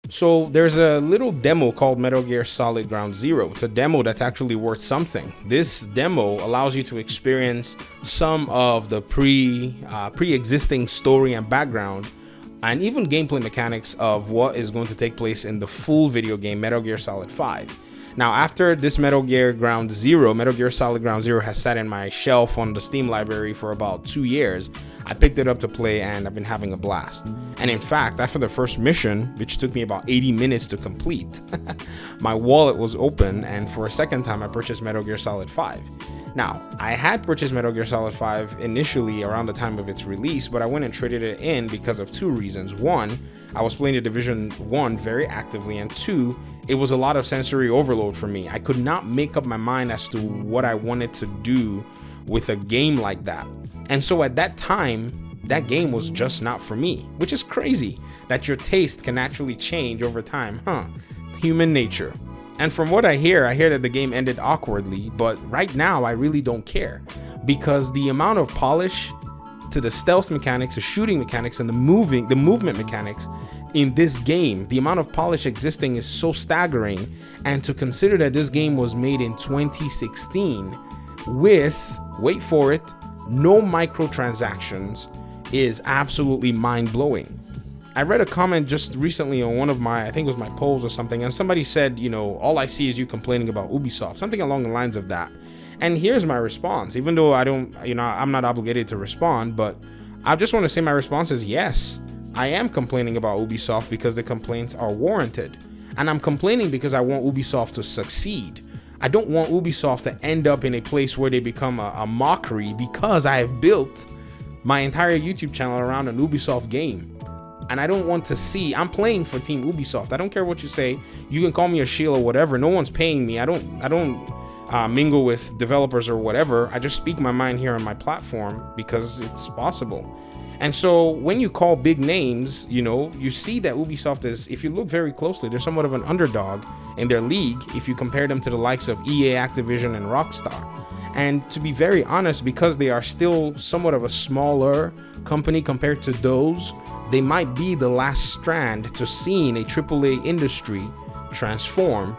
So there's a little demo called Metal Gear Solid Ground Zero. It's a demo that's actually worth something. This demo allows you to experience some of the pre-existing story and background, and even gameplay mechanics of what is going to take place in the full video game Metal Gear Solid 5. Now, after this Metal Gear Solid Ground Zero has sat in my shelf on the Steam library for about 2 years, I picked it up to play and I've been having a blast. And in fact, after the first mission, which took me about 80 minutes to complete, my wallet was open, and for a second time I purchased Metal Gear Solid 5. Now, I had purchased Metal Gear Solid 5 initially around the time of its release, but I went and traded it in because of two reasons. One, I was playing the Division 1 very actively, and two, it was a lot of sensory overload for me. I could not make up my mind as to what I wanted to do with a game like that. And so at that time, that game was just not for me, which is crazy that your taste can actually change over time, huh? Human nature. And from what I hear that the game ended awkwardly, but right now I really don't care, because the amount of polish to the stealth mechanics, the shooting mechanics, and the movement mechanics in this game, the amount of polish existing is so staggering. And to consider that this game was made in 2016 with, wait for it, no microtransactions is absolutely mind-blowing. I read a comment just recently on one of my, I think it was my polls or something, and somebody said, all I see is you complaining about Ubisoft, something along the lines of that. And here's my response, even though I'm not obligated to respond, but I just want to say my response is yes, I am complaining about Ubisoft because the complaints are warranted. And I'm complaining because I want Ubisoft to succeed. I don't want Ubisoft to end up in a place where they become a mockery, because I have built my entire YouTube channel around an Ubisoft game. And I don't want to see, I'm playing for Team Ubisoft. I don't care what you say. You can call me a shield or whatever. No one's paying me. I don't mingle with developers or whatever. I just speak my mind here on my platform because it's possible. And so when you call big names, you see that Ubisoft is, if you look very closely, they're somewhat of an underdog in their league if you compare them to the likes of EA, Activision, and Rockstar. And to be very honest, because they are still somewhat of a smaller company compared to those, they might be the last strand to seeing a AAA industry transform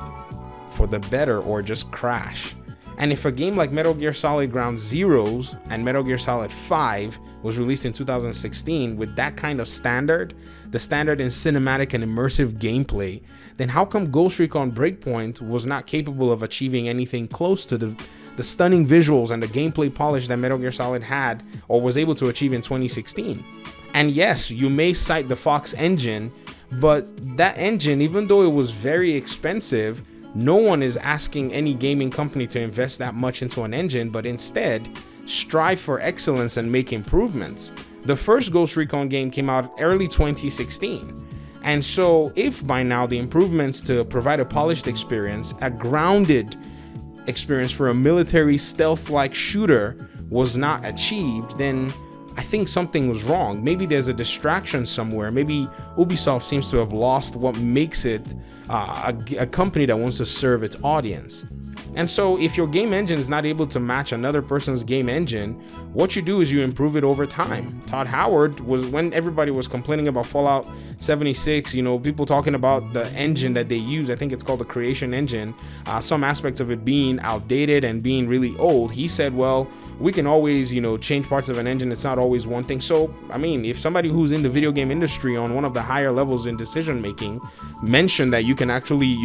for the better or just crash. And if a game like Metal Gear Solid Ground Zeroes and Metal Gear Solid 5 was released in 2016 with that kind of standard, the standard in cinematic and immersive gameplay, then how come Ghost Recon Breakpoint was not capable of achieving anything close to the stunning visuals and the gameplay polish that Metal Gear Solid had or was able to achieve in 2016? And yes, you may cite the Fox engine, but that engine, even though it was very expensive, no one is asking any gaming company to invest that much into an engine, but instead strive for excellence and make improvements. The first Ghost Recon game came out early 2016. And so if by now the improvements to provide a polished experience, a grounded experience for a military stealth-like shooter was not achieved, then I think something was wrong. Maybe there's a distraction somewhere. Maybe Ubisoft seems to have lost what makes it a company that wants to serve its audience. And so if your game engine is not able to match another person's game engine, what you do is you improve it over time. Todd Howard was, when everybody was complaining about Fallout 76, people talking about the engine that they use, I think it's called the Creation Engine, some aspects of it being outdated and being really old. He said, well, we can always, change parts of an engine. It's not always one thing. So, if somebody who's in the video game industry on one of the higher levels in decision making mentioned that you can actually,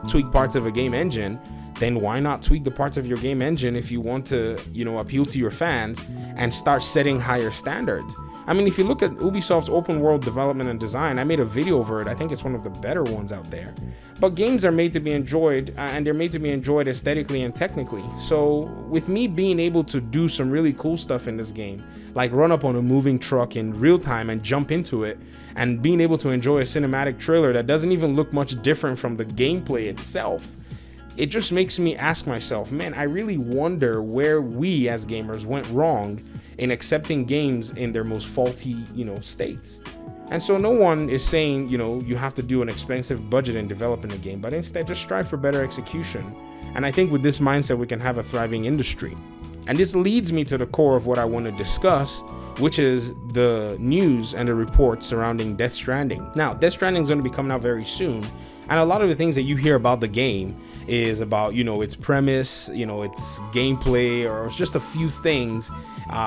tweak parts of a game engine, then why not tweak the parts of your game engine if you want to, appeal to your fans and start setting higher standards? If you look at Ubisoft's open world development and design, I made a video over it. I think it's one of the better ones out there. But games are made to be enjoyed, and they're made to be enjoyed aesthetically and technically. So with me being able to do some really cool stuff in this game, like run up on a moving truck in real time and jump into it, and being able to enjoy a cinematic trailer that doesn't even look much different from the gameplay itself, it just makes me ask myself, man, I really wonder where we as gamers went wrong in accepting games in their most faulty, states. And so no one is saying, you have to do an expensive budget in developing a game, but instead just strive for better execution. And I think with this mindset, we can have a thriving industry. And this leads me to the core of what I want to discuss, which is the news and the reports surrounding Death Stranding. Now, Death Stranding is going to be coming out very soon, and a lot of the things that you hear about the game is about, its premise, its gameplay, or it's just a few things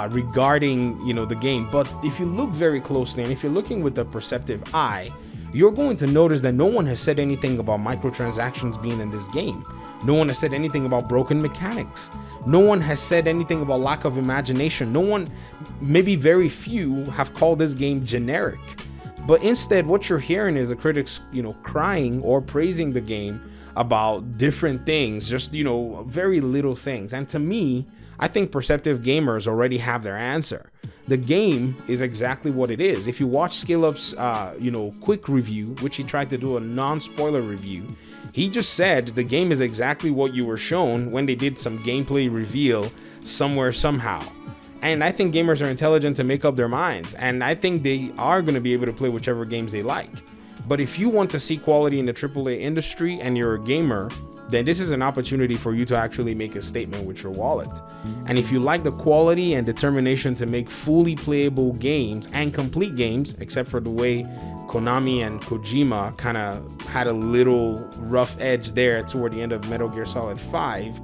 regarding, the game. But if you look very closely, and if you're looking with a perceptive eye, you're going to notice that no one has said anything about microtransactions being in this game. No one has said anything about broken mechanics. No one has said anything about lack of imagination. No one, maybe very few, have called this game generic. But instead, what you're hearing is the critics, crying or praising the game about different things, just, very little things. And to me, I think perceptive gamers already have their answer. The game is exactly what it is. If you watch ScaleUp's, quick review, which he tried to do a non-spoiler review, he just said the game is exactly what you were shown when they did some gameplay reveal somewhere, somehow. And I think gamers are intelligent to make up their minds, and I think they are going to be able to play whichever games they like. But if you want to see quality in the AAA industry and you're a gamer, then this is an opportunity for you to actually make a statement with your wallet. And if you like the quality and determination to make fully playable games and complete games, except for the way Konami and Kojima kind of had a little rough edge there toward the end of Metal Gear Solid 5,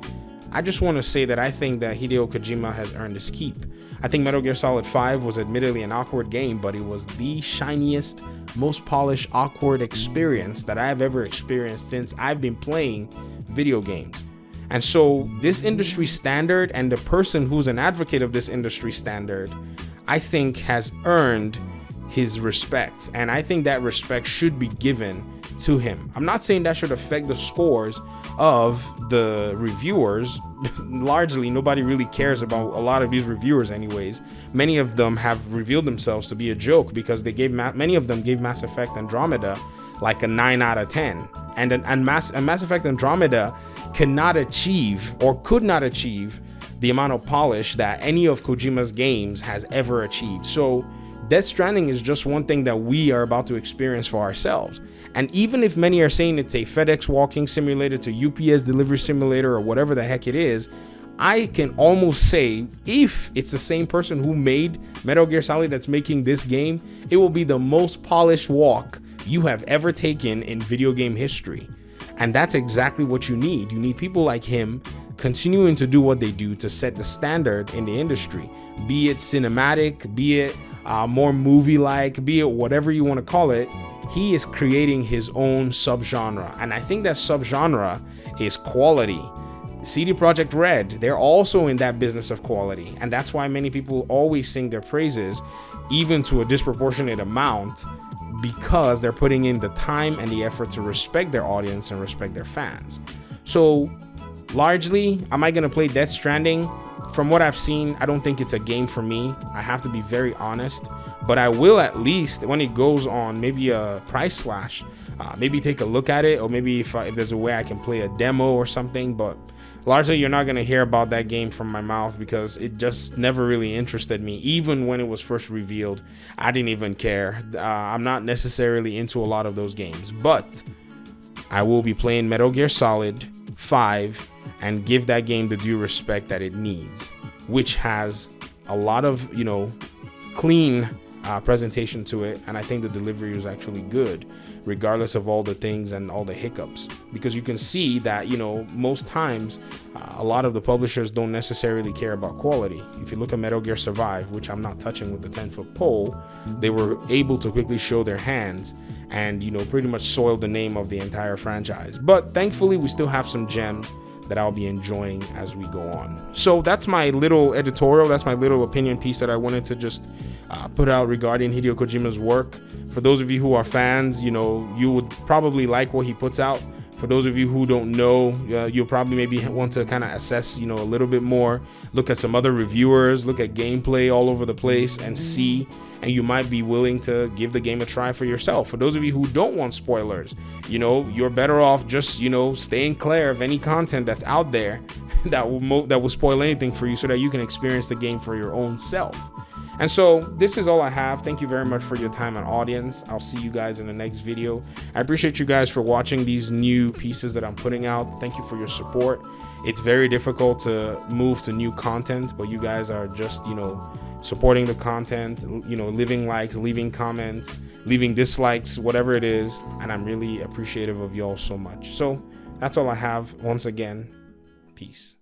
I just want to say that I think that Hideo Kojima has earned his keep. I think Metal Gear Solid 5 was admittedly an awkward game, but it was the shiniest, most polished, awkward experience that I've ever experienced since I've been playing video games. And so this industry standard, and the person who's an advocate of this industry standard, I think has earned his respect. And I think that respect should be given to him. I'm not saying that should affect the scores of the reviewers. Largely, nobody really cares about a lot of these reviewers anyways. Many of them have revealed themselves to be a joke because they gave many of them gave Mass Effect Andromeda like a 9 out of 10. And Mass Effect Andromeda cannot achieve, or could not achieve, the amount of polish that any of Kojima's games has ever achieved. So Death Stranding is just one thing that we are about to experience for ourselves. And even if many are saying it's a FedEx walking simulator to UPS delivery simulator or whatever the heck it is, I can almost say if it's the same person who made Metal Gear Solid that's making this game, it will be the most polished walk you have ever taken in video game history. And that's exactly what you need. You need people like him continuing to do what they do to set the standard in the industry, be it cinematic, be it more movie-like, be it whatever you want to call it. He is creating his own subgenre, and I think that subgenre is quality. CD Projekt Red, they're also in that business of quality, and that's why many people always sing their praises, even to a disproportionate amount, because they're putting in the time and the effort to respect their audience and respect their fans. So largely, am I going to play Death Stranding? From what I've seen, I don't think it's a game for me. I have to be very honest, but I will, at least when it goes on maybe a price slash, maybe take a look at it, or maybe if there's a way I can play a demo or something. But largely, you're not going to hear about that game from my mouth because it just never really interested me. Even when it was first revealed, I didn't even care. I'm not necessarily into a lot of those games, but I will be playing Metal Gear Solid 5 and give that game the due respect that it needs, which has a lot of, clean presentation to it. And I think the delivery was actually good, regardless of all the things and all the hiccups, because you can see that, most times a lot of the publishers don't necessarily care about quality. If you look at Metal Gear Survive, which I'm not touching with the 10-foot pole, they were able to quickly show their hands and, pretty much soil the name of the entire franchise. But thankfully, we still have some gems that I'll be enjoying as we go on. So that's my little editorial, that's my little opinion piece that I wanted to just put out regarding Hideo Kojima's work. For those of you who are fans, you would probably like what he puts out. For those of you who don't know, you'll probably maybe want to kind of assess, a little bit more, look at some other reviewers, look at gameplay all over the place and see, and you might be willing to give the game a try for yourself. For those of you who don't want spoilers, you're better off just, staying clear of any content that's out there that will spoil anything for you, so that you can experience the game for your own self. And so this is all I have. Thank you very much for your time and audience. I'll see you guys in the next video. I appreciate you guys for watching these new pieces that I'm putting out. Thank you for your support. It's very difficult to move to new content, but you guys are just, supporting the content, leaving likes, leaving comments, leaving dislikes, whatever it is. And I'm really appreciative of y'all so much. So that's all I have. Once again, peace.